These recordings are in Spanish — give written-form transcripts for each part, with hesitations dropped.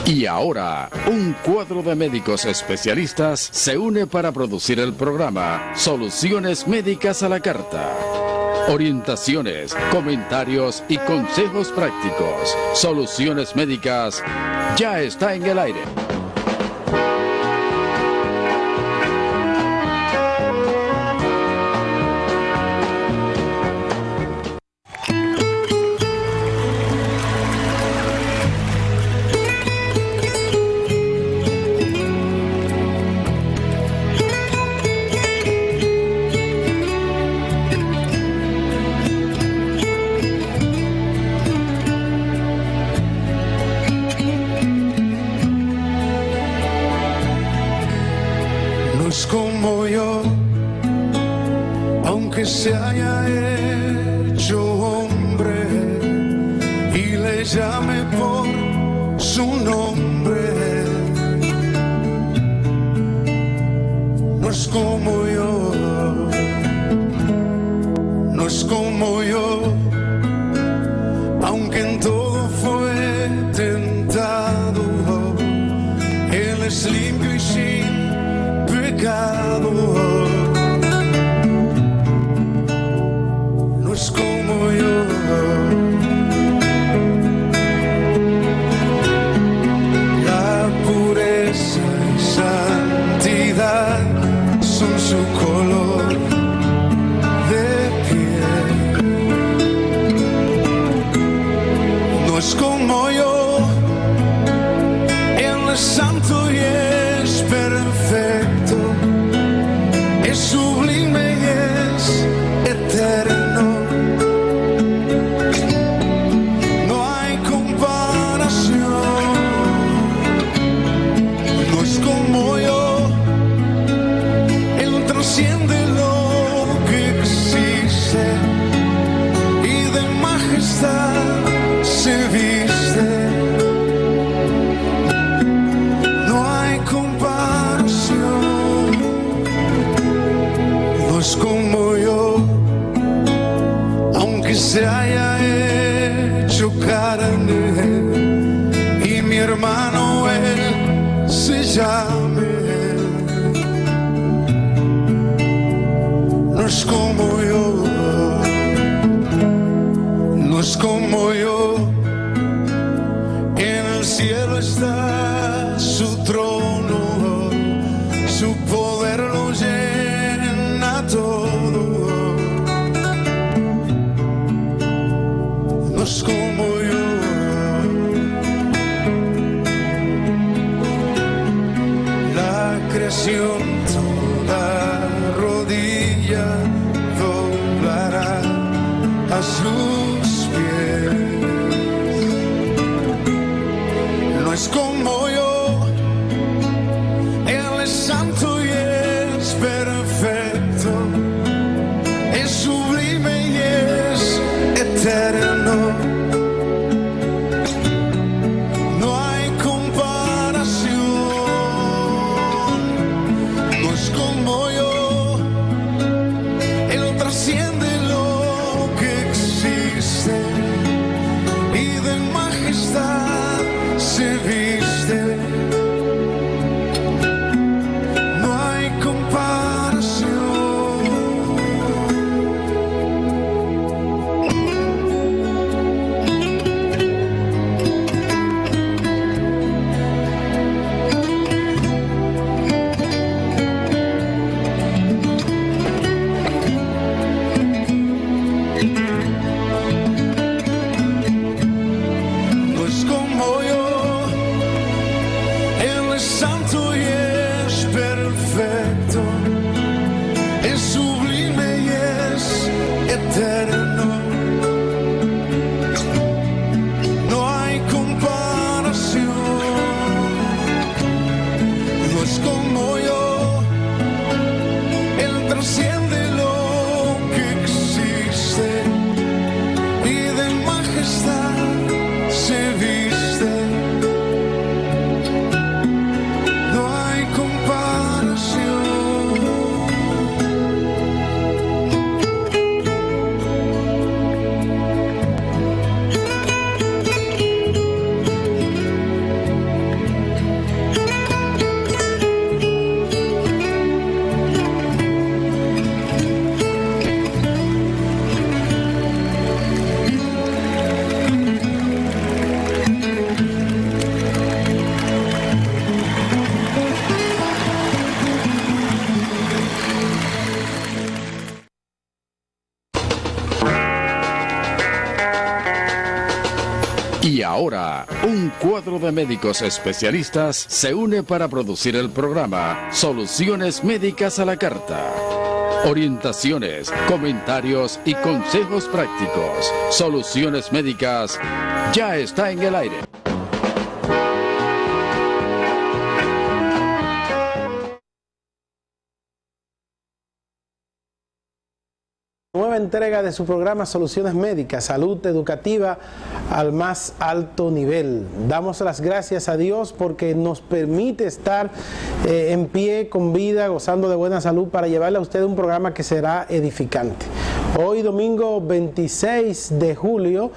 Y ahora, un cuadro de médicos especialistas se une para producir el programa Soluciones Médicas a la Carta. Orientaciones, comentarios y consejos prácticos. Soluciones Médicas ya está en el aire. Se haya hecho hombre y le llame por su nombre. No es como yo, no es como yo, aunque en todo fue tentado. Él es limpio y sin pecado. Es como yo, la pureza y santidad son su color de piel. No es como yo, Él es santo y es perfecto, es sublime y es eterno. Se viste, no hay comparación, no es como yo, aunque se haya hecho carne y mi hermano él se llame, no es como yo. No es como yo, en el cielo está su trono, su poder lo llena todo. No es como yo, la creación toda rodilla doblará a sus pies. No es como yo, Él es santo y es perfecto, es sublime y es eterno. No hay comparación, no es como yo, Él trasciende lo que existe y de majestad se viste. No hay comparación. No es como yo, Él es santo y es perfecto, es sublime y es eterno. No hay comparación. No es como yo, Él trasciende lo que existe y de majestad se viste. No hay comparación. Y ahora, un cuadro de médicos especialistas se une para producir el programa Soluciones Médicas a la Carta. Orientaciones, comentarios y consejos prácticos. Soluciones Médicas ya está en el aire. Nueva entrega de su programa Soluciones Médicas, salud educativa al más alto nivel. Damos las gracias a Dios porque nos permite estar en pie, con vida, gozando de buena salud para llevarle a usted un programa que será edificante. Hoy domingo 26 de julio,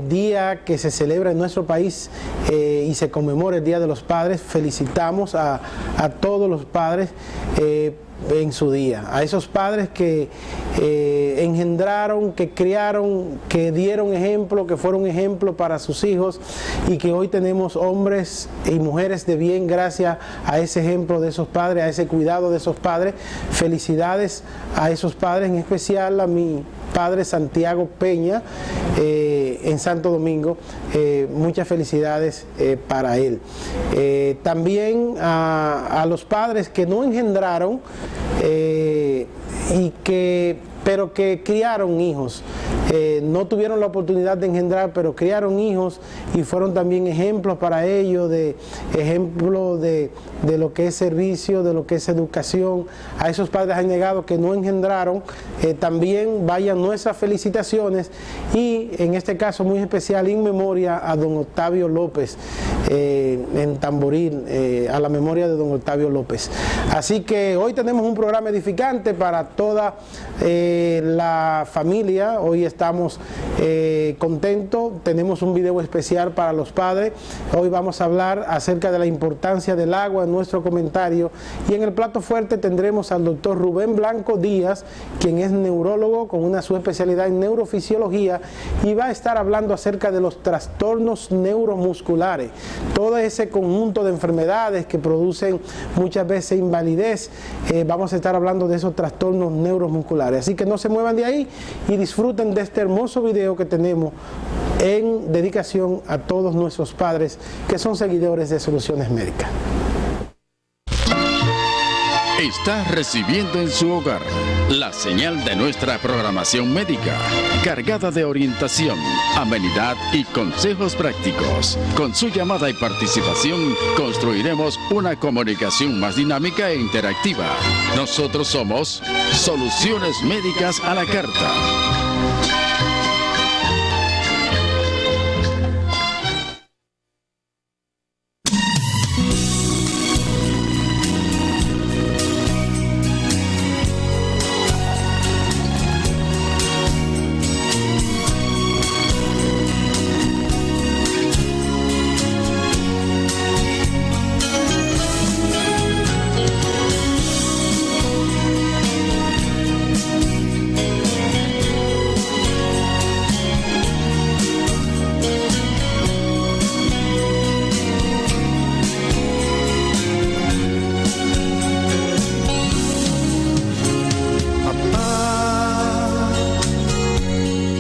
día que se celebra en nuestro país y se conmemora el Día de los Padres, felicitamos a todos los padres en su día, a esos padres que engendraron, que criaron, que dieron ejemplo, que fueron ejemplo para sus hijos y que hoy tenemos hombres y mujeres de bien gracias a ese ejemplo de esos padres, a ese cuidado de esos padres. Felicidades a esos padres, en especial a mi padre Santiago Peña en Santo Domingo. Muchas felicidades para él. También a los padres que no engendraron pero que criaron hijos. No tuvieron la oportunidad de engendrar, pero criaron hijos y fueron también ejemplos para ellos, ejemplos de lo que es servicio, de lo que es educación. A esos padres anegados que no engendraron, también vayan nuestras felicitaciones y en este caso muy especial in memoria a don Octavio López en Tamboril, a la memoria de don Octavio López. Así que hoy tenemos un programa edificante para toda la familia. Hoy estamos contentos, tenemos un video especial para los padres. Hoy vamos a hablar acerca de la importancia del agua en nuestro comentario y en el plato fuerte tendremos al doctor Rubén Blanco Díaz, quien es neurólogo con una subespecialidad en neurofisiología y va a estar hablando acerca de los trastornos neuromusculares, todo ese conjunto de enfermedades que producen muchas veces invalidez. Vamos a estar hablando de esos trastornos neuromusculares, así que no se muevan de ahí y disfruten de este hermoso video que tenemos en dedicación a todos nuestros padres que son seguidores de Soluciones Médicas. Está recibiendo en su hogar la señal de nuestra programación médica, cargada de orientación, amenidad y consejos prácticos. Con su llamada y participación construiremos una comunicación más dinámica e interactiva. Nosotros somos Soluciones Médicas a la Carta.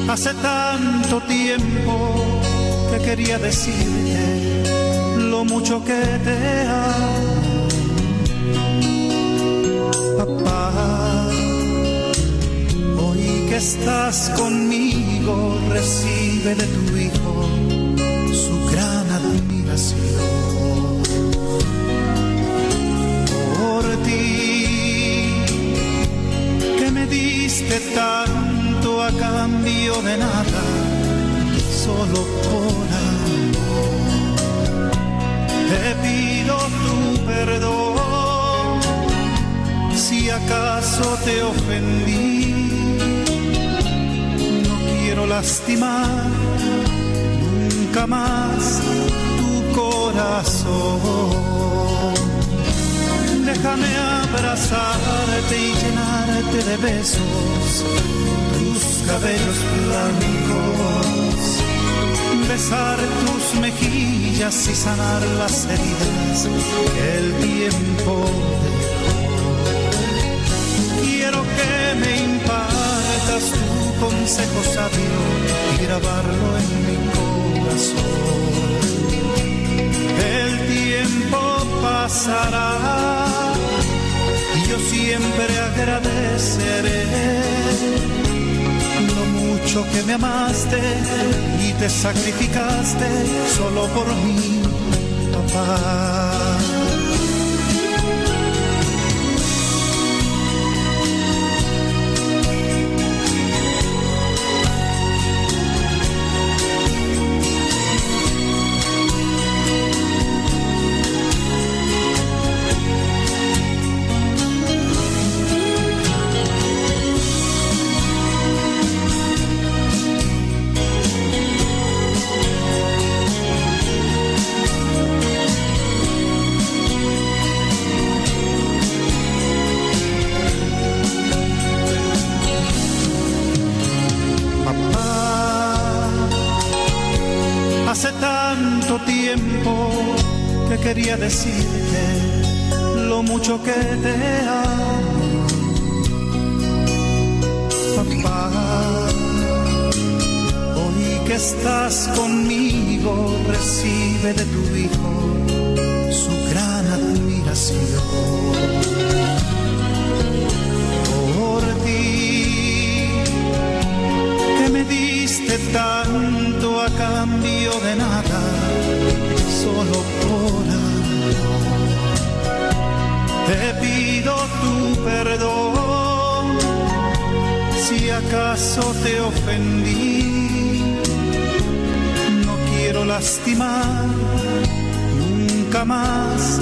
Hace tanto tiempo que quería decirte lo mucho que te amo, papá. Hoy que estás conmigo, recibe de tu hijo su gran admiración. Por ti, que me diste tanto a cambio de nada, solo por amor. Te pido tu perdón si acaso te ofendí. No quiero lastimar nunca más tu corazón. Déjame abrazarte y llenarte de besos tus cabellos blancos, besar tus mejillas y sanar las heridas que el tiempo dejó. Quiero que me impartas tu consejo sabio y grabarlo en mi corazón. mucho que me amaste y te sacrificaste solo por mí, papá. Quería decirte lo mucho que te amo, papá. Hoy que estás conmigo, recibe de tu hijo su gran admiración. Por ti, que me diste tanto a cambio de nada, solo por amor. Te pido tu perdón si acaso te ofendí. No quiero lastimar nunca más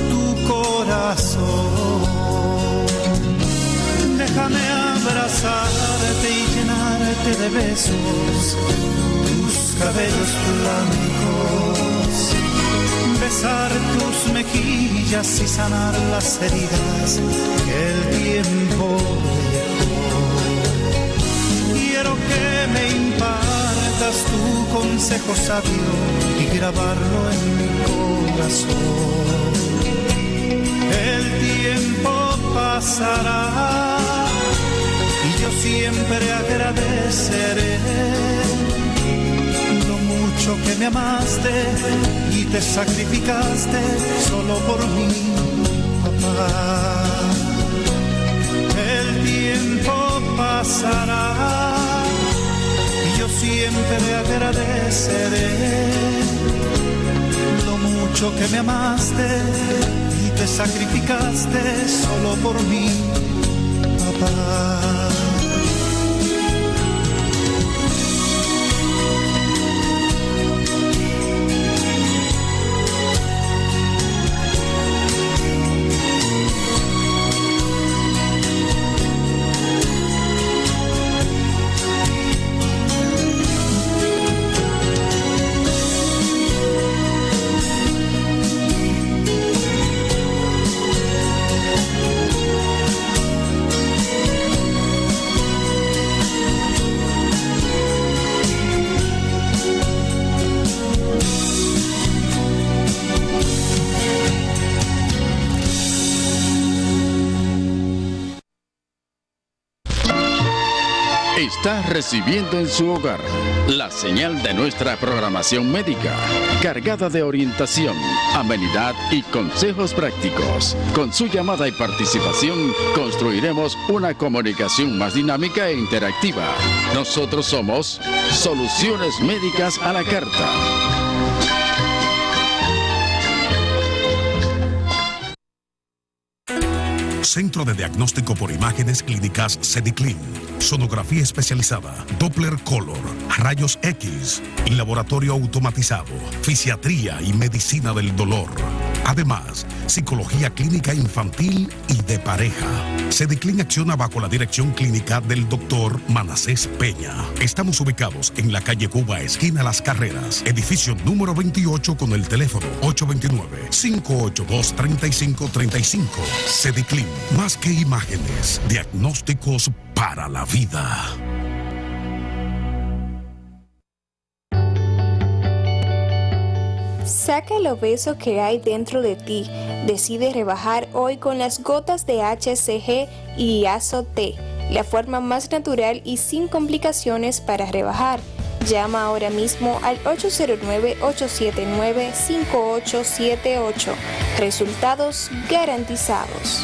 tu corazón. Déjame abrazarte y llenarte de besos tus cabellos blancos, besar tus mejillas y sanar las heridas que el tiempo dejó. Quiero que me impartas tu consejo sabio y grabarlo en mi corazón. El tiempo pasará y yo siempre agradeceré que me amaste y te sacrificaste solo por mí, papá. El tiempo pasará y yo siempre agradeceré lo mucho que me amaste y te sacrificaste solo por mí, papá. Está recibiendo en su hogar la señal de nuestra programación médica, cargada de orientación, amenidad y consejos prácticos. Con su llamada y participación, construiremos una comunicación más dinámica e interactiva. Nosotros somos Soluciones Médicas a la Carta. Centro de Diagnóstico por Imágenes Clínicas CEDICLIN, sonografía especializada, Doppler Color, rayos X, laboratorio automatizado, fisiatría y medicina del dolor. Además, psicología clínica infantil y de pareja. CEDICLIN acciona bajo la dirección clínica del doctor Manasés Peña. Estamos ubicados en la calle Cuba, esquina Las Carreras, edificio número 28 con el teléfono 829-582-3535. CEDICLIN, más que imágenes, diagnósticos para la vida. Saca el obeso que hay dentro de ti. Decide rebajar hoy con las gotas de HCG y Azo-T, la forma más natural y sin complicaciones para rebajar. Llama ahora mismo al 809-879-5878. Resultados garantizados.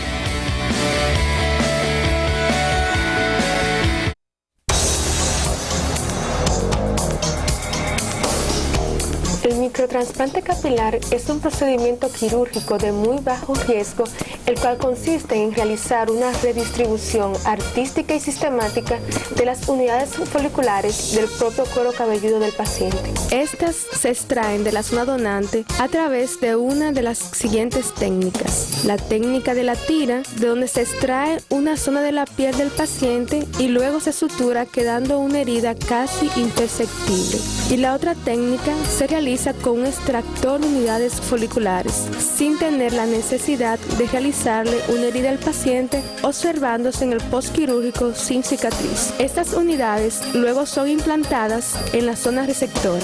microtrasplante capilar es un procedimiento quirúrgico de muy bajo riesgo, el cual consiste en realizar una redistribución artística y sistemática de las unidades foliculares del propio cuero cabelludo del paciente. Estas se extraen de la zona donante a través de una de las siguientes técnicas. La técnica de la tira, de donde se extrae una zona de la piel del paciente y luego se sutura quedando una herida casi imperceptible. Y la otra técnica se realiza con un extractor de unidades foliculares, sin tener la necesidad de realizarle una herida al paciente, observándose en el postquirúrgico sin cicatriz. Estas unidades luego son implantadas en la zona receptora.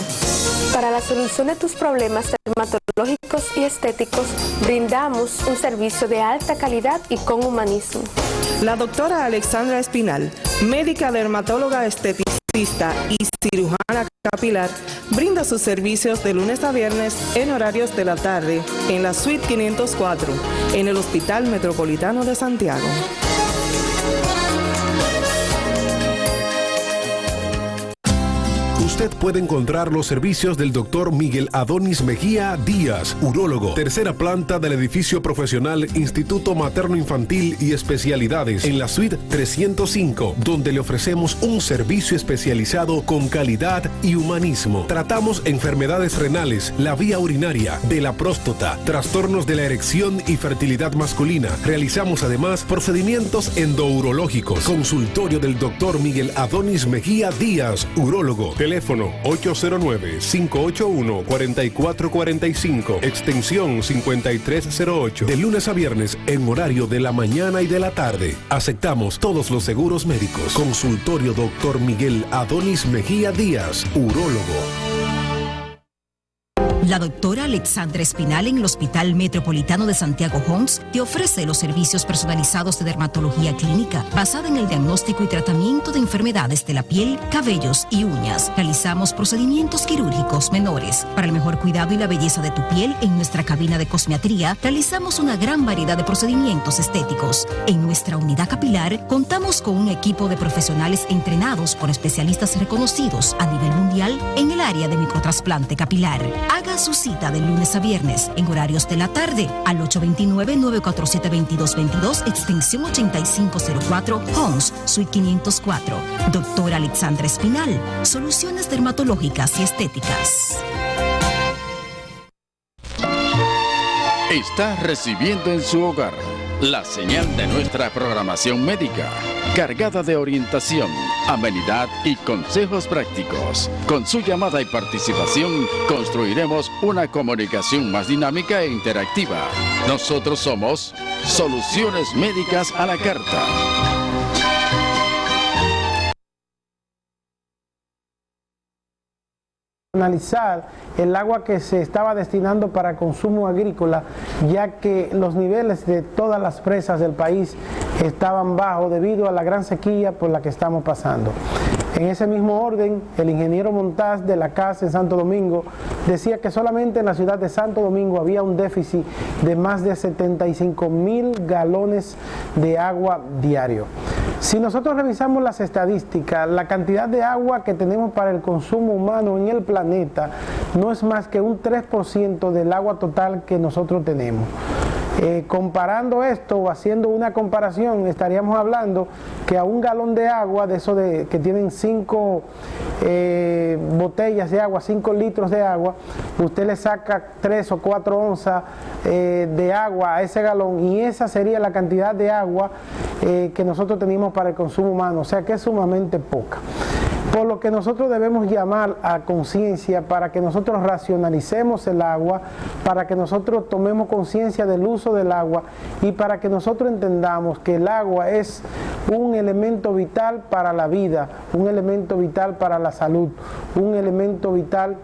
Para la solución de tus problemas dermatológicos y estéticos, brindamos un servicio de alta calidad y con humanismo. La doctora Alexandra Espinal, médica dermatóloga esteticista y cirujana capilar, brinda sus servicios de lunes a viernes en horarios de la tarde en la suite 504 en el Hospital Metropolitano de Santiago. Usted puede encontrar los servicios del Dr. Miguel Adonis Mejía Díaz, urólogo, tercera planta del edificio profesional Instituto Materno Infantil y Especialidades, en la suite 305, donde le ofrecemos un servicio especializado con calidad y humanismo. Tratamos enfermedades renales, la vía urinaria, de la próstata, trastornos de la erección y fertilidad masculina. Realizamos además procedimientos endourológicos. Consultorio del Dr. Miguel Adonis Mejía Díaz, urólogo. Teléfono 809-581-4445, extensión 5308, de lunes a viernes en horario de la mañana y de la tarde. Aceptamos todos los seguros médicos. Consultorio Dr. Miguel Adonis Mejía Díaz, urólogo. La doctora Alexandra Espinal en el Hospital Metropolitano de Santiago Homs te ofrece los servicios personalizados de dermatología clínica basada en el diagnóstico y tratamiento de enfermedades de la piel, cabellos y uñas. Realizamos procedimientos quirúrgicos menores. Para el mejor cuidado y la belleza de tu piel, en nuestra cabina de cosmetría realizamos una gran variedad de procedimientos estéticos. En nuestra unidad capilar contamos con un equipo de profesionales entrenados por especialistas reconocidos a nivel mundial en el área de microtrasplante capilar. Haga su cita de lunes a viernes en horarios de la tarde al 829-947-2222, extensión 8504, Homs, Suite 504. Doctora Alexandra Espinal, soluciones dermatológicas y estéticas. Está recibiendo en su hogar la señal de nuestra programación médica, cargada de orientación, amenidad y consejos prácticos. Con su llamada y participación construiremos una comunicación más dinámica e interactiva. Nosotros somos Soluciones Médicas a la Carta. Analizar el agua que se estaba destinando para consumo agrícola, ya que los niveles de todas las presas del país estaban bajos debido a la gran sequía por la que estamos pasando. En ese mismo orden, el ingeniero Montaz de la CAS en Santo Domingo decía que solamente en la ciudad de Santo Domingo había un déficit de más de 75,000 galones de agua diario. Si nosotros revisamos las estadísticas, la cantidad de agua que tenemos para el consumo humano en el planeta no es más que un 3% del agua total que nosotros tenemos. Comparando esto o haciendo una comparación, estaríamos hablando que a un galón de agua, de eso que tienen 5 botellas de agua, 5 litros de agua, usted le saca 3 o 4 onzas de agua a ese galón, y esa sería la cantidad de agua que nosotros tenemos para el consumo humano, o sea que es sumamente poca. Por lo que nosotros debemos llamar a conciencia para que nosotros racionalicemos el agua, para que nosotros tomemos conciencia del uso del agua y para que nosotros entendamos que el agua es un elemento vital para la vida, un elemento vital para la salud, un elemento vital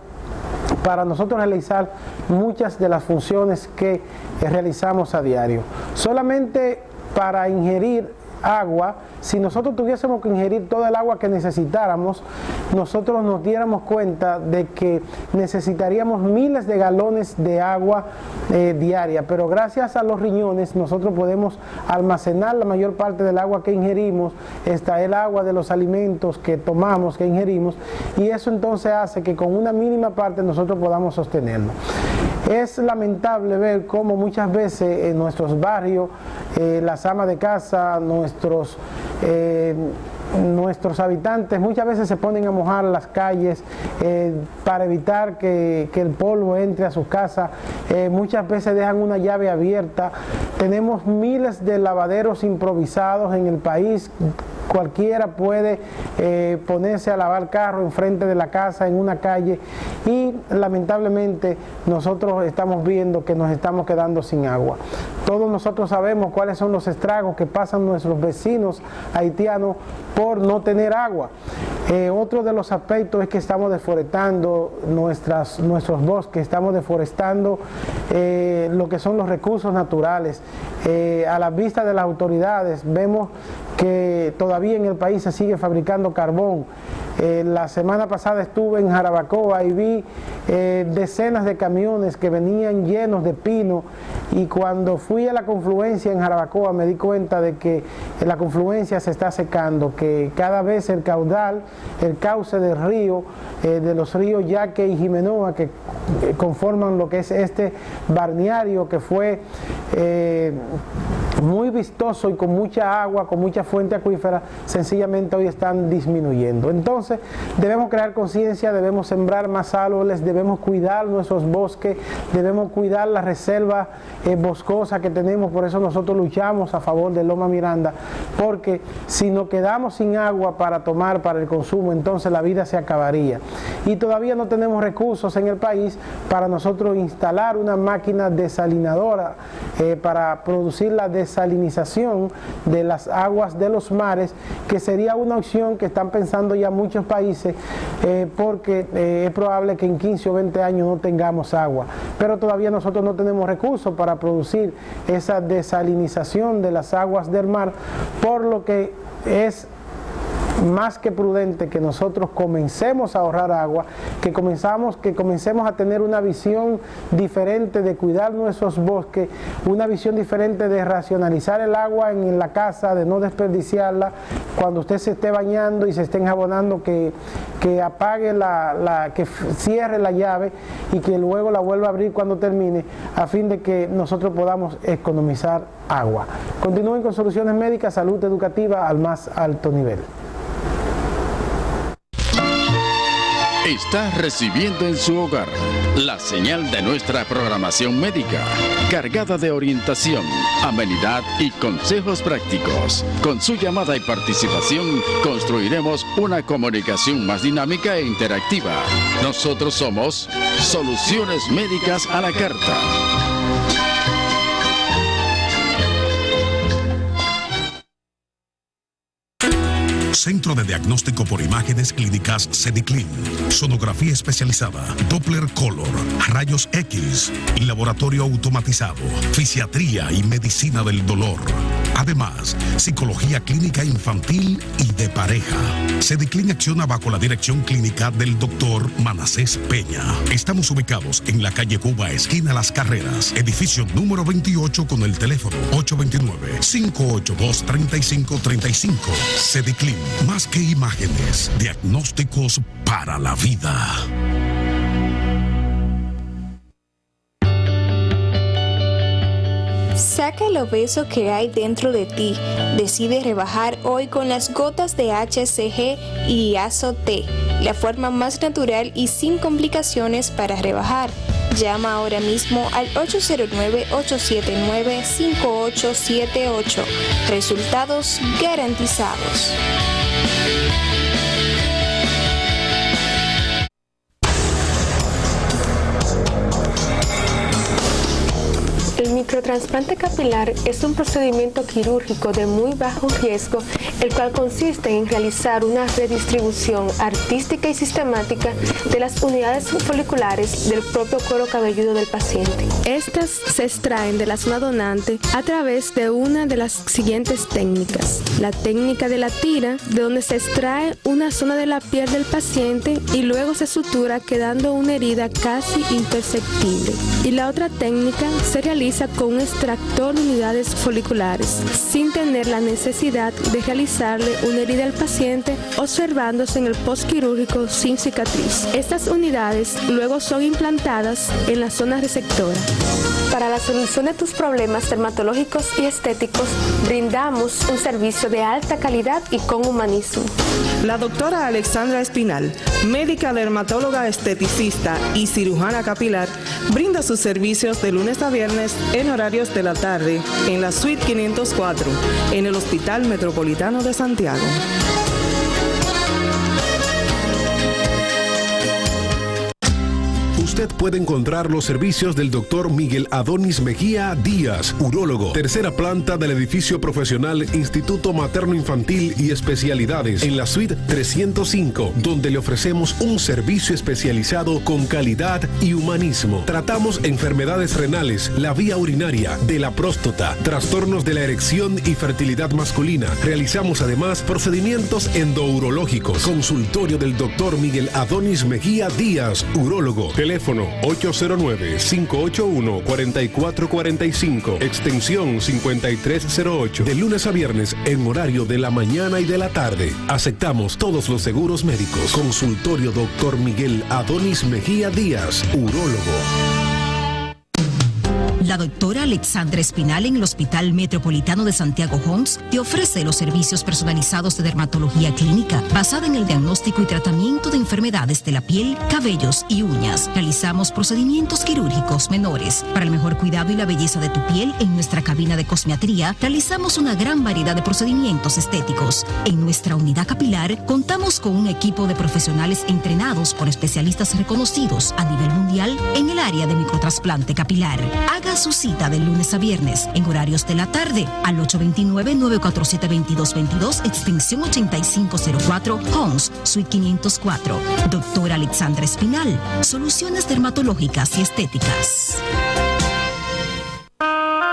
para nosotros realizar muchas de las funciones que realizamos a diario. Solamente para ingerir agua, si nosotros tuviésemos que ingerir toda el agua que necesitáramos, nosotros nos diéramos cuenta de que necesitaríamos miles de galones de agua diaria, pero gracias a los riñones nosotros podemos almacenar la mayor parte del agua que ingerimos, está el agua de los alimentos que tomamos, que ingerimos, y eso entonces hace que con una mínima parte nosotros podamos sostenerlo. Es lamentable ver cómo muchas veces en nuestros barrios, las amas de casa, nuestros habitantes muchas veces se ponen a mojar las calles para evitar que el polvo entre a sus casas, muchas veces dejan una llave abierta. Tenemos miles de lavaderos improvisados en el país. Cualquiera puede ponerse a lavar carro enfrente de la casa, en una calle, y lamentablemente nosotros estamos viendo que nos estamos quedando sin agua. Todos nosotros sabemos cuáles son los estragos que pasan nuestros vecinos haitianos por no tener agua. Otro de los aspectos es que estamos deforestando nuestros bosques, estamos deforestando lo que son los recursos naturales. A la vista de las autoridades vemos que todavía en el país se sigue fabricando carbón. La semana pasada estuve en Jarabacoa y vi decenas de camiones que venían llenos de pino, y cuando fui a la confluencia en Jarabacoa me di cuenta de que la confluencia se está secando, que cada vez el cauce del río, de los ríos Yaque y Jimenoa, que conforman lo que es este balneario que fue muy vistoso y con mucha agua, con mucha fuente acuífera, sencillamente hoy están disminuyendo. Entonces debemos crear conciencia, debemos sembrar más árboles, debemos cuidar nuestros bosques, debemos cuidar la reserva boscosa que tenemos. Por eso nosotros luchamos a favor de Loma Miranda, porque si nos quedamos sin agua para tomar, para el consumo, entonces la vida se acabaría. Y todavía no tenemos recursos en el país para nosotros instalar una máquina desalinadora para producir la desalinización de las aguas de los mares, que sería una opción que están pensando ya muchos países, porque es probable que en 15 o 20 años no tengamos agua, pero todavía nosotros no tenemos recursos para producir esa desalinización de las aguas del mar, por lo que es más que prudente que nosotros comencemos a ahorrar agua, que comencemos a tener una visión diferente de cuidar nuestros bosques, una visión diferente de racionalizar el agua en la casa, de no desperdiciarla. Cuando usted se esté bañando y se esté enjabonando, que apague que cierre la llave y que luego la vuelva a abrir cuando termine, a fin de que nosotros podamos economizar agua. Continúen con Soluciones Médicas, salud educativa al más alto nivel. Está recibiendo en su hogar la señal de nuestra programación médica, cargada de orientación, amenidad y consejos prácticos. Con su llamada y participación construiremos una comunicación más dinámica e interactiva. Nosotros somos Soluciones Médicas a la Carta. Centro de Diagnóstico por Imágenes Clínicas CEDICLIN, sonografía especializada, Doppler Color, rayos X, laboratorio automatizado, fisiatría y medicina del dolor. Además, psicología clínica infantil y de pareja. CEDICLIN acciona bajo la dirección clínica del doctor Manasés Peña. Estamos ubicados en la calle Cuba, esquina Las Carreras, edificio número 28, con el teléfono 829-582-3535. CEDICLIN, más que imágenes, diagnósticos para la vida. Saca el obeso que hay dentro de ti. Decide rebajar hoy con las gotas de HCG y Diazo T, la forma más natural y sin complicaciones para rebajar. Llama ahora mismo al 809-879-5878. Resultados garantizados. El microtrasplante capilar es un procedimiento quirúrgico de muy bajo riesgo, el cual consiste en realizar una redistribución artística y sistemática de las unidades foliculares del propio cuero cabelludo del paciente. Estas se extraen de la zona donante a través de una de las siguientes técnicas. La técnica de la tira, de donde se extrae una zona de la piel del paciente y luego se sutura quedando una herida casi imperceptible. Y la otra técnica se realiza con un extractor de unidades foliculares, sin tener la necesidad de realizarle una herida al paciente, observándose en el postquirúrgico sin cicatriz. Estas unidades luego son implantadas en la zona receptora. Para la solución de tus problemas dermatológicos y estéticos, brindamos un servicio de alta calidad y con humanismo. La doctora Alexandra Espinal, médica dermatóloga esteticista y cirujana capilar, brinda sus servicios de lunes a viernes en horarios de la tarde en la suite 504, en el Hospital Metropolitano de Santiago. Usted puede encontrar los servicios del doctor Miguel Adonis Mejía Díaz, urólogo, tercera planta del edificio profesional Instituto Materno Infantil y Especialidades, en la suite 305, donde le ofrecemos un servicio especializado con calidad y humanismo. Tratamos enfermedades renales, la vía urinaria, de la próstata, trastornos de la erección y fertilidad masculina. Realizamos además procedimientos endourológicos. Consultorio del doctor Miguel Adonis Mejía Díaz, urólogo. Teléfono 809-581-4445, extensión 5308, de lunes a viernes en horario de la mañana y de la tarde. Aceptamos todos los seguros médicos. Consultorio Dr. Miguel Adonis Mejía Díaz, urólogo. La doctora Alexandra Espinal en el Hospital Metropolitano de Santiago Homs te ofrece los servicios personalizados de dermatología clínica basada en el diagnóstico y tratamiento de enfermedades de la piel, cabellos y uñas. Realizamos procedimientos quirúrgicos menores. Para el mejor cuidado y la belleza de tu piel, en nuestra cabina de cosmetría realizamos una gran variedad de procedimientos estéticos. En nuestra unidad capilar contamos con un equipo de profesionales entrenados por especialistas reconocidos a nivel mundial en el área de microtrasplante capilar. Haga su cita de lunes a viernes en horarios de la tarde al 829-947-2222, extensión 8504, Homs, Suite 504. Doctora Alexandra Espinal, soluciones dermatológicas y estéticas.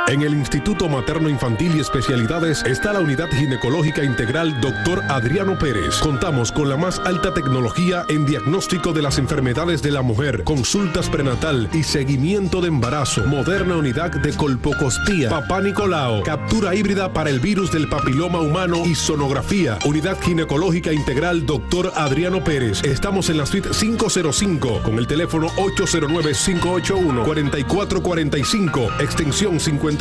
En el Instituto Materno Infantil y Especialidades está la Unidad Ginecológica Integral Dr. Adriano Pérez. Contamos con la más alta tecnología en diagnóstico de las enfermedades de la mujer, consultas prenatal y seguimiento de embarazo, moderna unidad de colpocostía, papá Nicolau, captura híbrida para el virus del papiloma humano y sonografía. Unidad Ginecológica Integral Dr. Adriano Pérez. Estamos en la suite 505 con el teléfono 809-581-4445, extensión 5505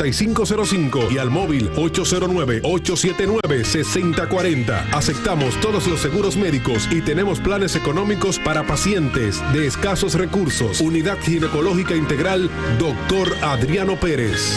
y al móvil 809-879-6040. Aceptamos todos los seguros médicos y tenemos planes económicos para pacientes de escasos recursos. Unidad Ginecológica Integral Dr. Adriano Pérez.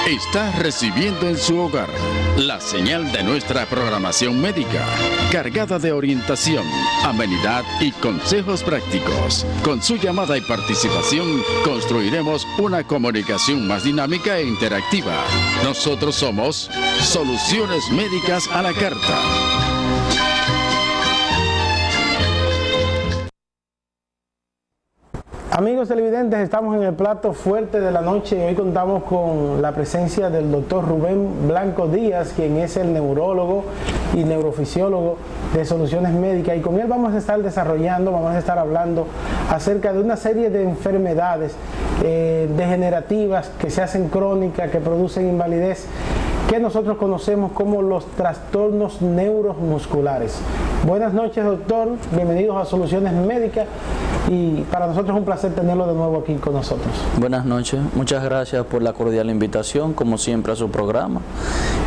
Está recibiendo en su hogar la señal de nuestra programación médica, cargada de orientación, amenidad y consejos prácticos. Con su llamada y participación construiremos una comunicación más dinámica e interactiva. Nosotros somos Soluciones Médicas a la Carta. Amigos televidentes, estamos en el plato fuerte de la noche y hoy contamos con la presencia del doctor Rubén Blanco Díaz, quien es el neurólogo y neurofisiólogo de Soluciones Médicas, y con él vamos a estar hablando acerca de una serie de enfermedades degenerativas que se hacen crónicas, que producen invalidez, que nosotros conocemos como los trastornos neuromusculares. Buenas noches, doctor, bienvenidos a Soluciones Médicas y para nosotros es un placer tenerlo de nuevo aquí con nosotros. Buenas noches, muchas gracias por la cordial invitación, como siempre, a su programa,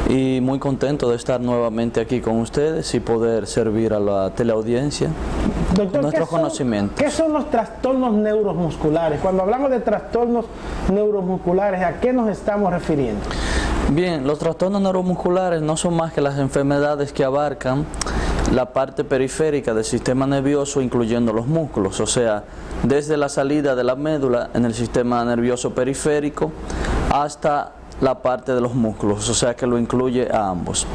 y muy contento de estar nuevamente aquí con ustedes y poder servir a la teleaudiencia. Doctor, nuestros conocimientos. ¿Qué son los trastornos neuromusculares? Cuando hablamos de trastornos neuromusculares, ¿a qué nos estamos refiriendo? Bien, los trastornos neuromusculares no son más que las enfermedades que abarcan la parte periférica del sistema nervioso, incluyendo los músculos, o sea, desde la salida de la médula en el sistema nervioso periférico hasta la parte de los músculos, o sea que lo incluye a ambos.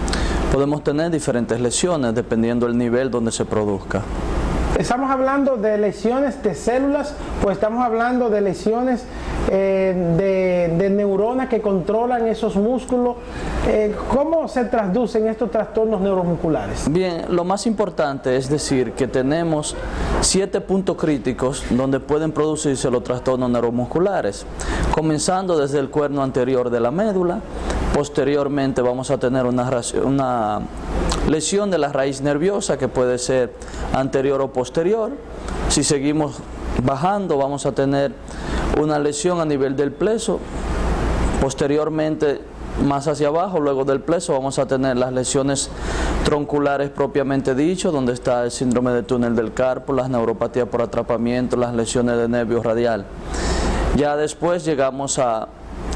Podemos tener diferentes lesiones dependiendo del nivel donde se produzca. ¿Estamos hablando de lesiones de células o estamos hablando de lesiones de neuronas que controlan esos músculos? ¿Cómo se traducen estos trastornos neuromusculares? Bien, lo más importante es decir que tenemos 7 puntos críticos donde pueden producirse los trastornos neuromusculares, comenzando desde el cuerno anterior de la médula. Posteriormente vamos a tener una lesión de la raíz nerviosa que puede ser anterior o posterior. Si seguimos bajando vamos a tener una lesión a nivel del pleso. Posteriormente, más hacia abajo, luego del pleso, vamos a tener las lesiones tronculares propiamente dicho, donde está el síndrome de túnel del carpo, las neuropatías por atrapamiento, las lesiones de nervio radial. Ya después llegamos a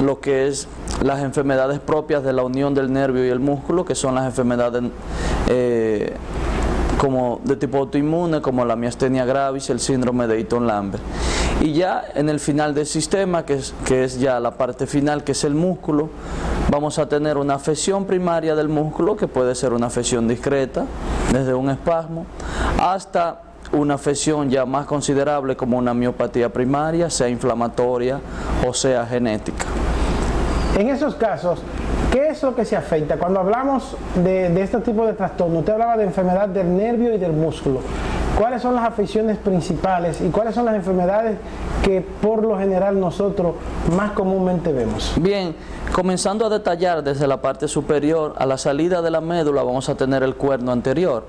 lo que es las enfermedades propias de la unión del nervio y el músculo, que son las enfermedades como de tipo autoinmune, como la miastenia gravis, el síndrome de Eaton-Lambert. Y ya en el final del sistema, que es ya la parte final, que es el músculo, vamos a tener una afección primaria del músculo, que puede ser una afección discreta, desde un espasmo, hasta una afección ya más considerable como una miopatía primaria, sea inflamatoria o sea genética. En esos casos, ¿qué es lo que se afecta? Cuando hablamos de este tipo de trastorno, usted hablaba de enfermedad del nervio y del músculo. ¿Cuáles son las afecciones principales y cuáles son las enfermedades que por lo general nosotros más comúnmente vemos? Bien, comenzando a detallar desde la parte superior, a la salida de la médula vamos a tener el cuerno anterior.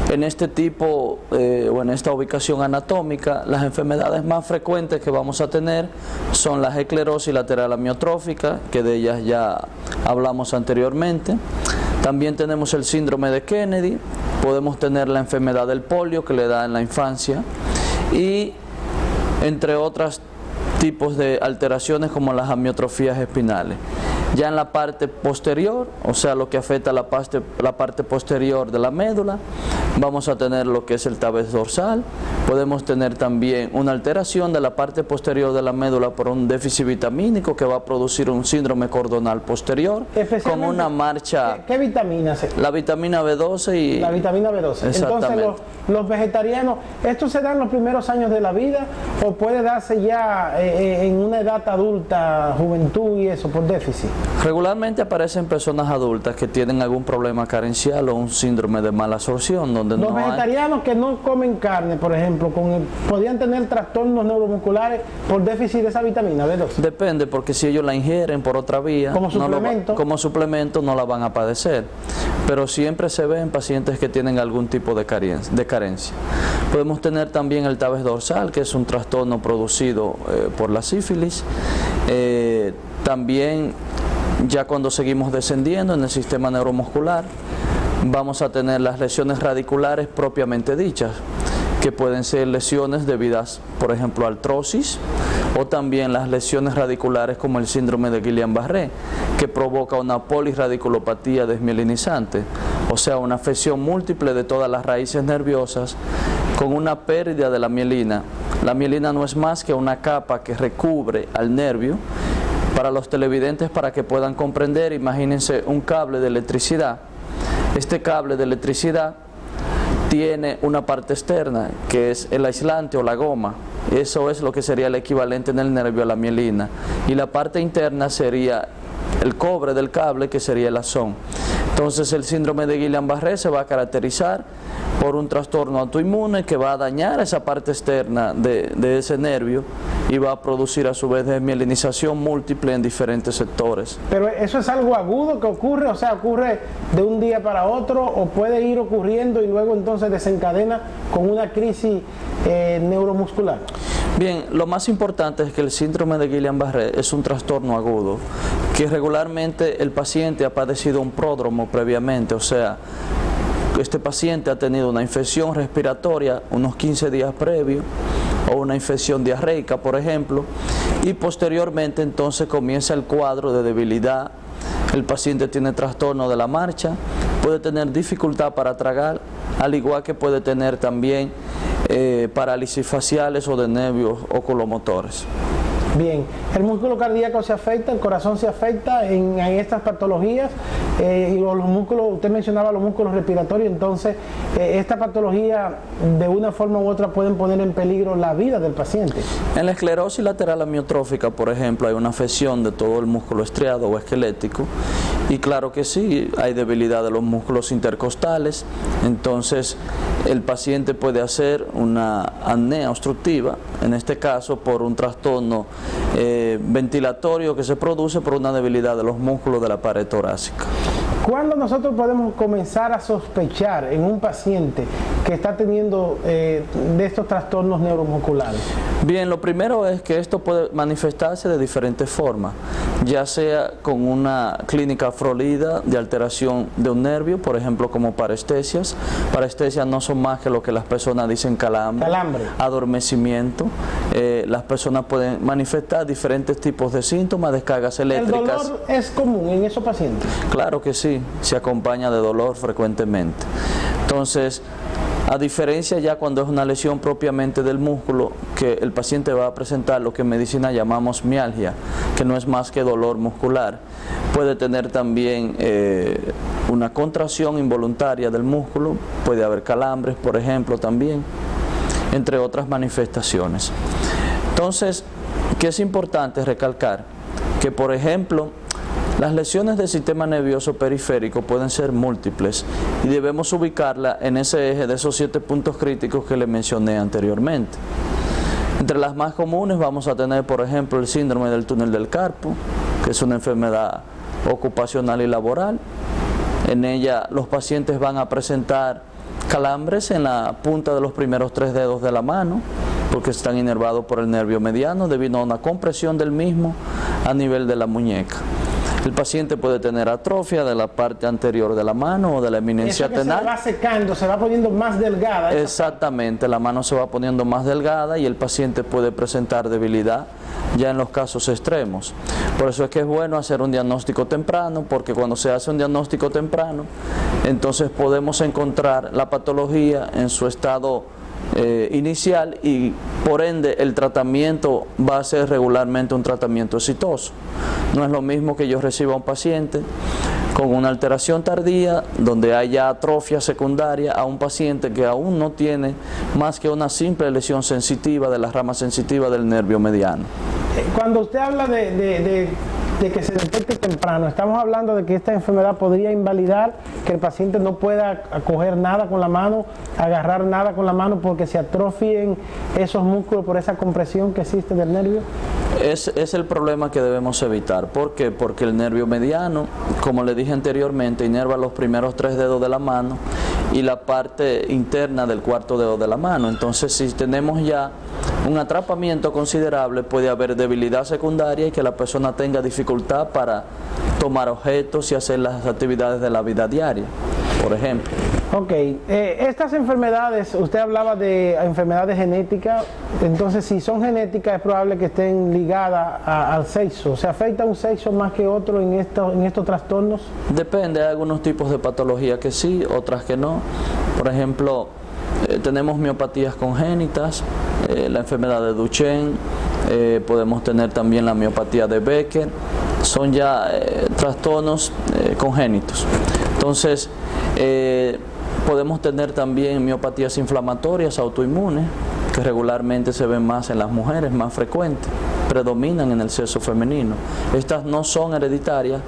En este tipo o en esta ubicación anatómica, las enfermedades más frecuentes que vamos a tener son la esclerosis lateral amiotrófica, que de ellas ya hablamos anteriormente. También tenemos el síndrome de Kennedy, podemos tener la enfermedad del polio que le da en la infancia y entre otros tipos de alteraciones como las amiotrofías espinales. Ya en la parte posterior, o sea lo que afecta a la parte posterior de la médula, vamos a tener lo que es el tabes dorsal. Podemos tener también una alteración de la parte posterior de la médula por un déficit vitamínico que va a producir un síndrome cordonal posterior con una marcha. ¿Qué vitaminas? La vitamina B12 y la vitamina B12. Exactamente. Entonces los vegetarianos, ¿esto se da en los primeros años de la vida o puede darse ya en una edad adulta, juventud y eso, por déficit? Regularmente aparecen personas adultas que tienen algún problema carencial o un síndrome de mala absorción, donde los vegetarianos que no comen carne, por ejemplo, podrían tener trastornos neuromusculares por déficit de esa vitamina B12. Depende, porque si ellos la ingieren por otra vía, como suplemento no la van a padecer, pero siempre se ven pacientes que tienen algún tipo de carencia. Podemos tener también el tabes dorsal, que es un trastorno producido por la sífilis. También ya cuando seguimos descendiendo en el sistema neuromuscular, vamos a tener las lesiones radiculares propiamente dichas, que pueden ser lesiones debidas, por ejemplo, a artrosis, o también las lesiones radiculares como el síndrome de Guillain-Barré, que provoca una polirradiculopatía desmielinizante, o sea, una afección múltiple de todas las raíces nerviosas con una pérdida de la mielina. La mielina no es más que una capa que recubre al nervio. Para los televidentes, para que puedan comprender, imagínense un cable de electricidad. Este cable de electricidad tiene una parte externa, que es el aislante o la goma. Eso es lo que sería el equivalente en el nervio a la mielina. Y la parte interna sería el cobre del cable, que sería el axón. Entonces el síndrome de Guillain-Barré se va a caracterizar por un trastorno autoinmune que va a dañar esa parte externa de ese nervio y va a producir a su vez desmielinización múltiple en diferentes sectores. Pero eso es algo agudo que ocurre, o sea, ocurre de un día para otro o puede ir ocurriendo y luego entonces desencadena con una crisis neuromuscular. Bien, lo más importante es que el síndrome de Guillain-Barré es un trastorno agudo, que regularmente el paciente ha padecido un pródromo previamente, o sea, este paciente ha tenido una infección respiratoria unos 15 días previos, o una infección diarreica, por ejemplo, y posteriormente entonces comienza el cuadro de debilidad. El paciente tiene trastorno de la marcha, puede tener dificultad para tragar, al igual que puede tener también parálisis faciales o de nervios oculomotores. Bien, ¿el músculo cardíaco se afecta, el corazón se afecta en estas patologías? Y los músculos, usted mencionaba los músculos respiratorios, entonces esta patología de una forma u otra pueden poner en peligro la vida del paciente. En la esclerosis lateral amiotrófica, por ejemplo, hay una afección de todo el músculo estriado o esquelético, y claro que sí, hay debilidad de los músculos intercostales, entonces el paciente puede hacer una apnea obstructiva, en este caso por un trastorno ventilatorio que se produce por una debilidad de los músculos de la pared torácica. ¿Cuándo nosotros podemos comenzar a sospechar en un paciente que está teniendo de estos trastornos neuromusculares? Bien, lo primero es que esto puede manifestarse de diferentes formas, ya sea con una clínica florida de alteración de un nervio, por ejemplo como parestesias. Parestesias no son más que lo que las personas dicen calambre, adormecimiento. Las personas pueden manifestar diferentes tipos de síntomas, descargas eléctricas. ¿El dolor es común en esos pacientes? Claro que sí, se acompaña de dolor frecuentemente. Entonces, a diferencia ya cuando es una lesión propiamente del músculo, que el paciente va a presentar lo que en medicina llamamos mialgia, que no es más que dolor muscular. Puede tener también una contracción involuntaria del músculo, puede haber calambres, por ejemplo, también, entre otras manifestaciones. Entonces, ¿qué es importante recalcar? Que, por ejemplo, las lesiones del sistema nervioso periférico pueden ser múltiples y debemos ubicarla en ese eje de esos 7 puntos críticos que le mencioné anteriormente. Entre las más comunes vamos a tener, por ejemplo, el síndrome del túnel del carpo, que es una enfermedad ocupacional y laboral. En ella los pacientes van a presentar calambres en la punta de los primeros 3 dedos de la mano, porque están inervados por el nervio mediano debido a una compresión del mismo a nivel de la muñeca. El paciente puede tener atrofia de la parte anterior de la mano o de la eminencia tenal. Se va secando, se va poniendo más delgada. Exactamente, la mano se va poniendo más delgada y el paciente puede presentar debilidad ya en los casos extremos. Por eso es que es bueno hacer un diagnóstico temprano, porque cuando se hace un diagnóstico temprano, entonces podemos encontrar la patología en su estado inicial y por ende el tratamiento va a ser regularmente un tratamiento exitoso. No es lo mismo que yo reciba a un paciente con una alteración tardía donde haya atrofia secundaria a un paciente que aún no tiene más que una simple lesión sensitiva de la rama sensitiva del nervio mediano. Cuando usted habla de que se detecte temprano, estamos hablando de que esta enfermedad podría invalidar que el paciente no pueda coger nada con la mano, agarrar nada con la mano porque se atrofien esos músculos por esa compresión que existe del nervio. Es el problema que debemos evitar. ¿Por qué? Porque el nervio mediano, como le dije anteriormente, inerva los primeros 3 dedos de la mano y la parte interna del 4.º dedo de la mano. Entonces, si tenemos ya un atrapamiento considerable, puede haber debilidad secundaria y que la persona tenga dificultad para tomar objetos y hacer las actividades de la vida diaria, por ejemplo. Ok, estas enfermedades, usted hablaba de enfermedades genéticas, entonces si son genéticas es probable que estén ligadas al sexo. ¿Se afecta un sexo más que otro en estos trastornos? Depende, hay algunos tipos de patología que sí, otras que no. Por ejemplo, tenemos miopatías congénitas, la enfermedad de Duchenne, podemos tener también la miopatía de Becker, son ya trastornos congénitos. Entonces, podemos tener también miopatías inflamatorias autoinmunes, que regularmente se ven más en las mujeres, más frecuentes, predominan en el sexo femenino. Estas no son hereditarias,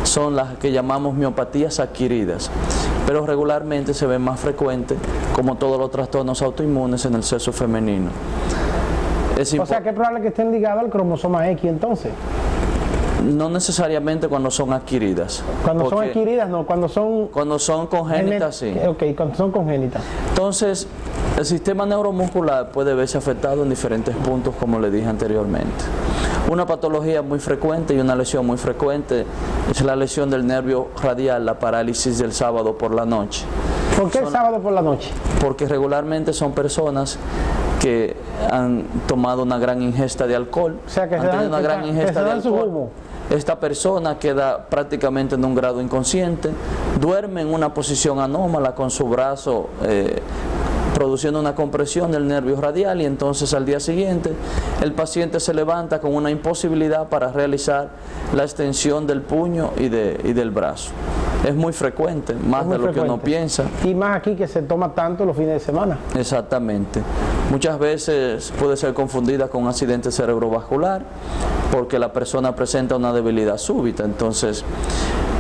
son las que llamamos miopatías adquiridas, pero regularmente se ven más frecuentes, como todos los trastornos autoinmunes, en el sexo femenino. O sea, que es probable que estén ligados al cromosoma X entonces. No necesariamente cuando son adquiridas. Cuando son adquiridas, no. Cuando son congénitas, sí. Ok, cuando son congénitas. Entonces, el sistema neuromuscular puede verse afectado en diferentes puntos, como le dije anteriormente. Una patología muy frecuente y una lesión muy frecuente es la lesión del nervio radial, la parálisis del sábado por la noche. ¿Por qué el sábado por la noche? Porque regularmente son personas que han tomado una gran ingesta de alcohol, o sea, que han tenido una gran ingesta de alcohol. esta persona queda prácticamente en un grado inconsciente, duerme en una posición anómala con su brazo produciendo una compresión del nervio radial, y entonces al día siguiente el paciente se levanta con una imposibilidad para realizar la extensión del puño y del brazo. Es muy frecuente, más de lo que uno piensa. Y más aquí que se toma tanto los fines de semana. Exactamente. Muchas veces puede ser confundida con un accidente cerebrovascular porque la persona presenta una debilidad súbita. Entonces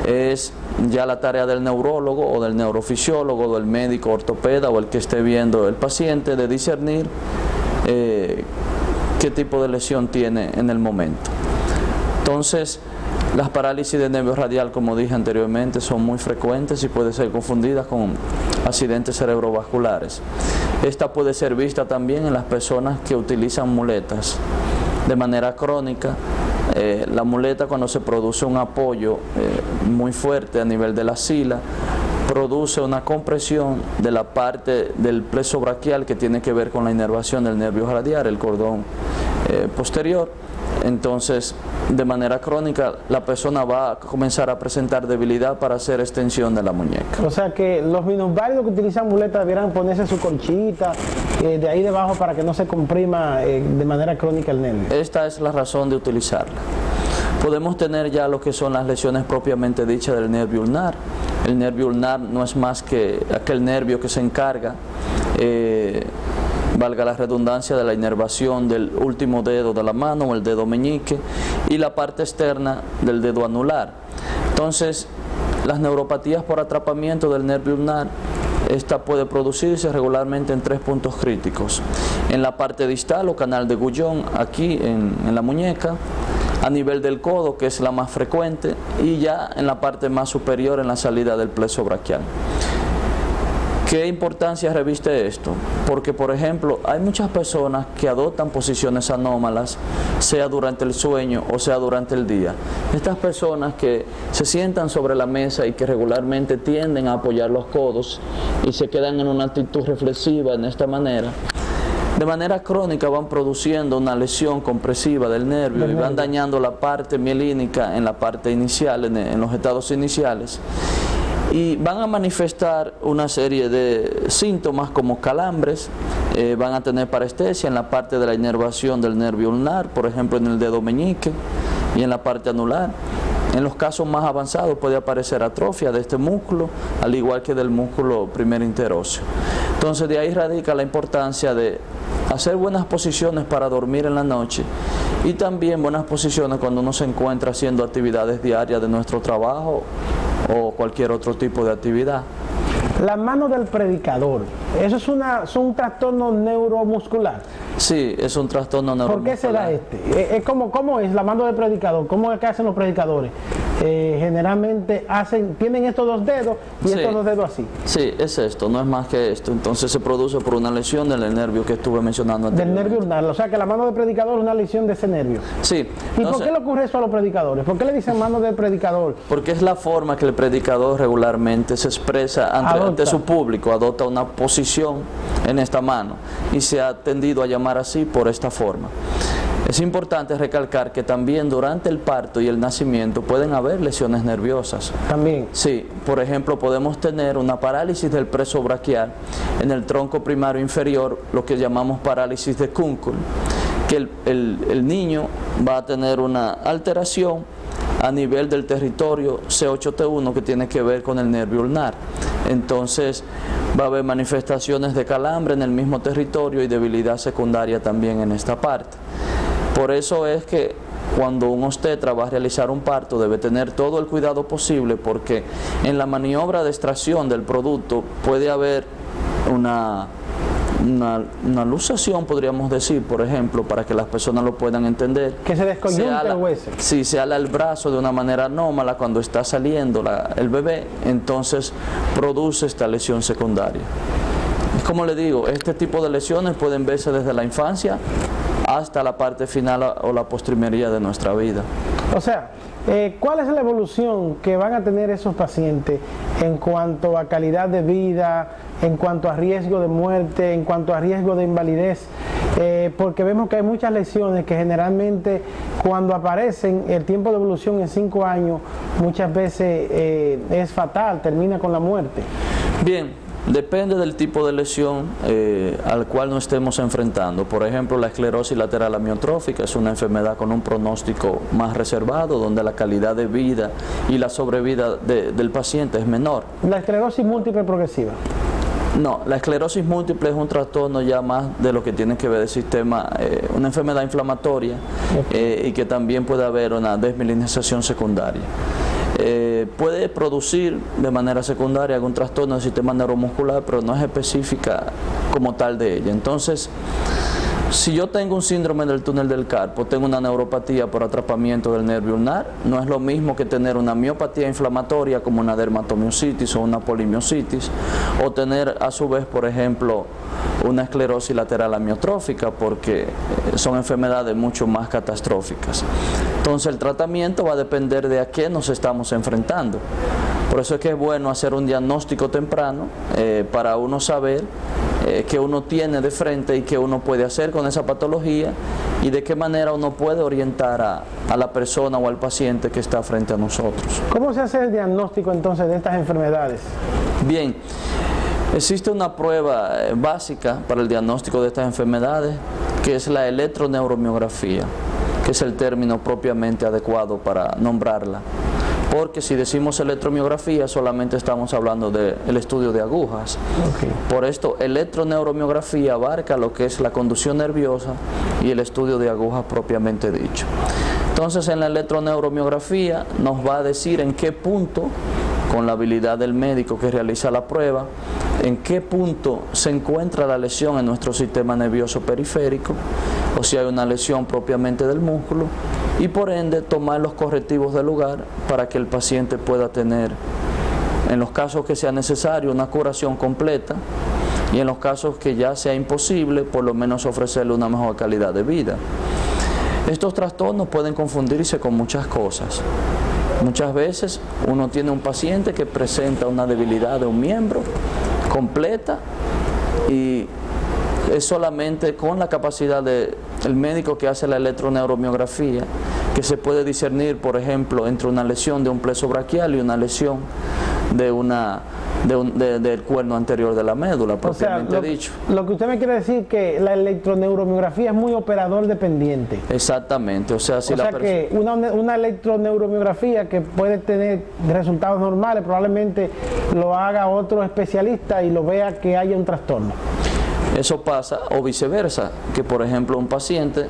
es ya la tarea del neurólogo o del neurofisiólogo o del médico ortopeda o el que esté viendo el paciente de discernir qué tipo de lesión tiene en el momento. Entonces, las parálisis de nervio radial, como dije anteriormente, son muy frecuentes y pueden ser confundidas con accidentes cerebrovasculares. Esta puede ser vista también en las personas que utilizan muletas de manera crónica. La muleta, cuando se produce un apoyo muy fuerte a nivel de la sila, produce una compresión de la parte del plexo braquial que tiene que ver con la inervación del nervio radial, el cordón posterior. Entonces, de manera crónica, la persona va a comenzar a presentar debilidad para hacer extensión de la muñeca. O sea que los minusválidos que utilizan muletas debieran ponerse su colchita de ahí debajo para que no se comprima de manera crónica el nervio. Esta es la razón de utilizarla. Podemos tener ya lo que son las lesiones propiamente dichas del nervio ulnar. El nervio ulnar no es más que aquel nervio que se encarga, valga la redundancia, de la inervación del último dedo de la mano o el dedo meñique y la parte externa del dedo anular. Entonces, las neuropatías por atrapamiento del nervio ulnar, esta puede producirse regularmente en 3 puntos críticos: en la parte distal o canal de Guyon, aquí en la muñeca, a nivel del codo, que es la más frecuente, y ya en la parte más superior, en la salida del plexo braquial. ¿Qué importancia reviste esto? Porque, por ejemplo, hay muchas personas que adoptan posiciones anómalas, sea durante el sueño o sea durante el día. Estas personas que se sientan sobre la mesa y que regularmente tienden a apoyar los codos y se quedan en una actitud reflexiva en esta manera, de manera crónica van produciendo una lesión compresiva del nervio y van dañando la parte mielínica en la parte inicial, en los estados iniciales. Y van a manifestar una serie de síntomas como calambres, van a tener parestesia en la parte de la inervación del nervio ulnar, por ejemplo en el dedo meñique y en la parte anular. En los casos más avanzados puede aparecer atrofia de este músculo, al igual que del músculo primer interóseo. Entonces, de ahí radica la importancia de hacer buenas posiciones para dormir en la noche y también buenas posiciones cuando uno se encuentra haciendo actividades diarias de nuestro trabajo o cualquier otro tipo de actividad. La mano del predicador, ¿eso es un trastorno neuromuscular? Sí, es un trastorno neuromuscular. ¿Por qué será ¿Cómo es la mano del predicador? ¿Cómo es que hacen los predicadores? Generalmente tienen estos 2 dedos y estos 2 dedos así. Sí, es esto, no es más que esto. Entonces se produce por una lesión del nervio que estuve mencionando anteriormente. Del nervio ulnar, o sea que la mano del predicador es una lesión de ese nervio. Sí. ¿Y por qué le ocurre eso a los predicadores? ¿Por qué le dicen mano del predicador? Porque es la forma que el predicador regularmente se expresa ante su público, adopta una posición en esta mano y se ha tendido a llamar así por esta forma. Es importante recalcar que también durante el parto y el nacimiento pueden haber lesiones nerviosas. También. Sí, por ejemplo, podemos tener una parálisis del plexo braquial en el tronco primario inferior, lo que llamamos parálisis de Kunkel, que el niño va a tener una alteración a nivel del territorio C8T1 que tiene que ver con el nervio ulnar. Entonces va a haber manifestaciones de calambre en el mismo territorio y debilidad secundaria también en esta parte. Por eso es que cuando un obstetra va a realizar un parto debe tener todo el cuidado posible, porque en la maniobra de extracción del producto puede haber una luxación, podríamos decir, por ejemplo, para que las personas lo puedan entender. Que se descoyunte el hueso. Si se ala el brazo de una manera anómala cuando está saliendo el bebé, entonces produce esta lesión secundaria. Es como le digo, este tipo de lesiones pueden verse desde la infancia hasta la parte final o la postrimería de nuestra vida. O sea, ¿cuál es la evolución que van a tener esos pacientes en cuanto a calidad de vida, en cuanto a riesgo de muerte, en cuanto a riesgo de invalidez porque vemos que hay muchas lesiones que generalmente cuando aparecen, el tiempo de evolución en 5 años muchas veces es fatal, termina con la muerte. Bien, depende del tipo de lesión al cual nos estemos enfrentando. Por ejemplo, la esclerosis lateral amiotrófica es una enfermedad con un pronóstico más reservado, donde la calidad de vida y la sobrevida del paciente es menor. ¿La esclerosis múltiple progresiva? No, la esclerosis múltiple es un trastorno ya más de lo que tiene que ver el sistema, una enfermedad inflamatoria, y que también puede haber una desmielinización secundaria. Puede producir de manera secundaria algún trastorno del sistema neuromuscular, pero no es específica como tal de ella. Entonces, si yo tengo un síndrome del túnel del carpo, tengo una neuropatía por atrapamiento del nervio ulnar, no es lo mismo que tener una miopatía inflamatoria como una dermatomiositis o una polimiositis, o tener a su vez, por ejemplo, una esclerosis lateral amiotrófica, porque son enfermedades mucho más catastróficas. Entonces el tratamiento va a depender de a qué nos estamos enfrentando. Por eso es que es bueno hacer un diagnóstico temprano para uno saber qué uno tiene de frente y qué uno puede hacer con esa patología y de qué manera uno puede orientar a la persona o al paciente que está frente a nosotros. ¿Cómo se hace el diagnóstico entonces de estas enfermedades? Bien, existe una prueba básica para el diagnóstico de estas enfermedades, que es la electroneuromiografía, que es el término propiamente adecuado para nombrarla. Porque si decimos electromiografía solamente estamos hablando del estudio de agujas. Okay. Por esto, electroneuromiografía abarca lo que es la conducción nerviosa y el estudio de agujas propiamente dicho. Entonces, en la electroneuromiografía nos va a decir en qué punto, con la habilidad del médico que realiza la prueba, en qué punto se encuentra la lesión en nuestro sistema nervioso periférico, o si hay una lesión propiamente del músculo, y por ende tomar los correctivos del lugar para que el paciente pueda tener, en los casos que sea necesario, una curación completa, y en los casos que ya sea imposible, por lo menos ofrecerle una mejor calidad de vida. Estos trastornos pueden confundirse con muchas cosas. Muchas veces uno tiene un paciente que presenta una debilidad de un miembro completa y es solamente con la capacidad del médico que hace la electroneuromiografía que se puede discernir, por ejemplo, entre una lesión de un plexo braquial y una lesión del cuerno anterior de la médula, propiamente dicho. Lo que usted me quiere decir que la electroneuromiografía es muy operador dependiente. Exactamente, o sea, que una electroneuromiografía que puede tener resultados normales, probablemente lo haga otro especialista y lo vea que haya un trastorno. Eso pasa, o viceversa, que por ejemplo un paciente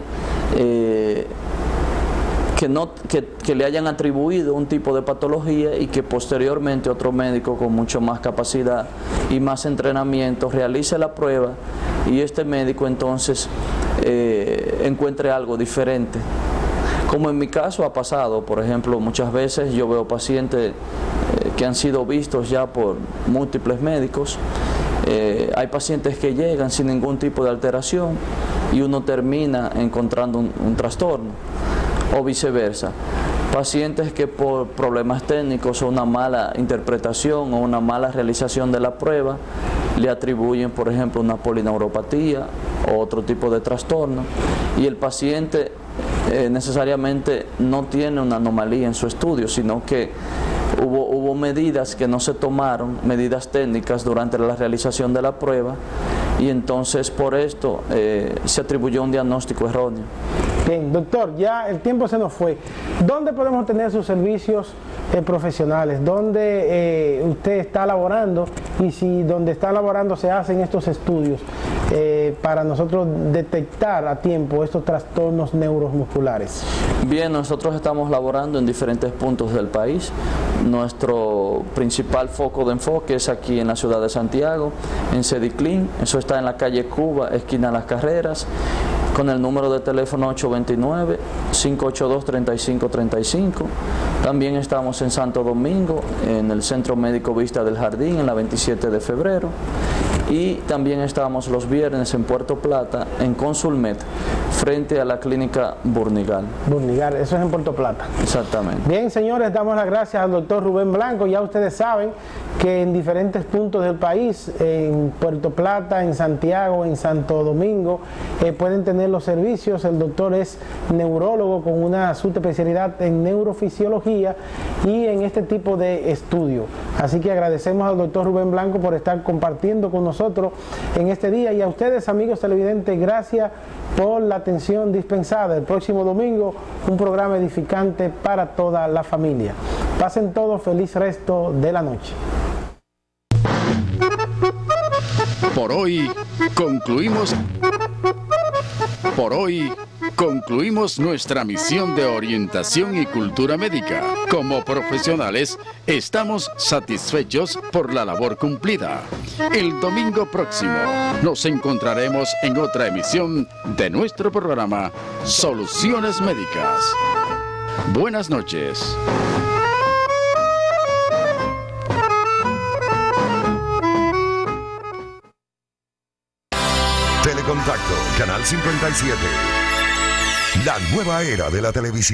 que le hayan atribuido un tipo de patología y que posteriormente otro médico con mucho más capacidad y más entrenamiento realice la prueba y este médico entonces encuentre algo diferente. Como en mi caso ha pasado, por ejemplo, muchas veces yo veo pacientes que han sido vistos ya por múltiples médicos. Hay pacientes que llegan sin ningún tipo de alteración y uno termina encontrando un trastorno, o viceversa. Pacientes que por problemas técnicos o una mala interpretación o una mala realización de la prueba le atribuyen, por ejemplo, una polineuropatía o otro tipo de trastorno y el paciente necesariamente no tiene una anomalía en su estudio, sino que hubo medidas que no se tomaron, medidas técnicas durante la realización de la prueba y entonces por esto se atribuyó un diagnóstico erróneo. Bien, doctor, ya el tiempo se nos fue. ¿Dónde podemos tener sus servicios profesionales? ¿Dónde usted está laborando? Y si donde está laborando se hacen estos estudios para nosotros detectar a tiempo estos trastornos neuromusculares. Bien, nosotros estamos laborando en diferentes puntos del país. Nuestro principal foco de enfoque es aquí en la ciudad de Santiago, en Sediclin. Eso está en la calle Cuba, esquina Las Carreras, con el número de teléfono 829-582-3535. También estamos en Santo Domingo, en el Centro Médico Vista del Jardín, en la 27 de febrero. Y también estamos los viernes en Puerto Plata, en Consulmet, frente a la clínica Burnigal. Burnigal, eso es en Puerto Plata. Exactamente. Bien, señores, damos las gracias al doctor Rubén Blanco. Ya ustedes saben que en diferentes puntos del país, en Puerto Plata, en Santiago, en Santo Domingo, pueden tener los servicios. El doctor es neurólogo con una subespecialidad en neurofisiología y en este tipo de estudio. Así que agradecemos al doctor Rubén Blanco por estar compartiendo con nosotros en este día, y a ustedes, amigos televidentes, gracias por la atención dispensada. El próximo domingo, un programa edificante para toda la familia. Pasen todos feliz resto de la noche. Por hoy concluimos nuestra misión de orientación y cultura médica. Como profesionales, estamos satisfechos por la labor cumplida. El domingo próximo nos encontraremos en otra emisión de nuestro programa Soluciones Médicas. Buenas noches. Telecontacto, Canal 57. La nueva era de la televisión.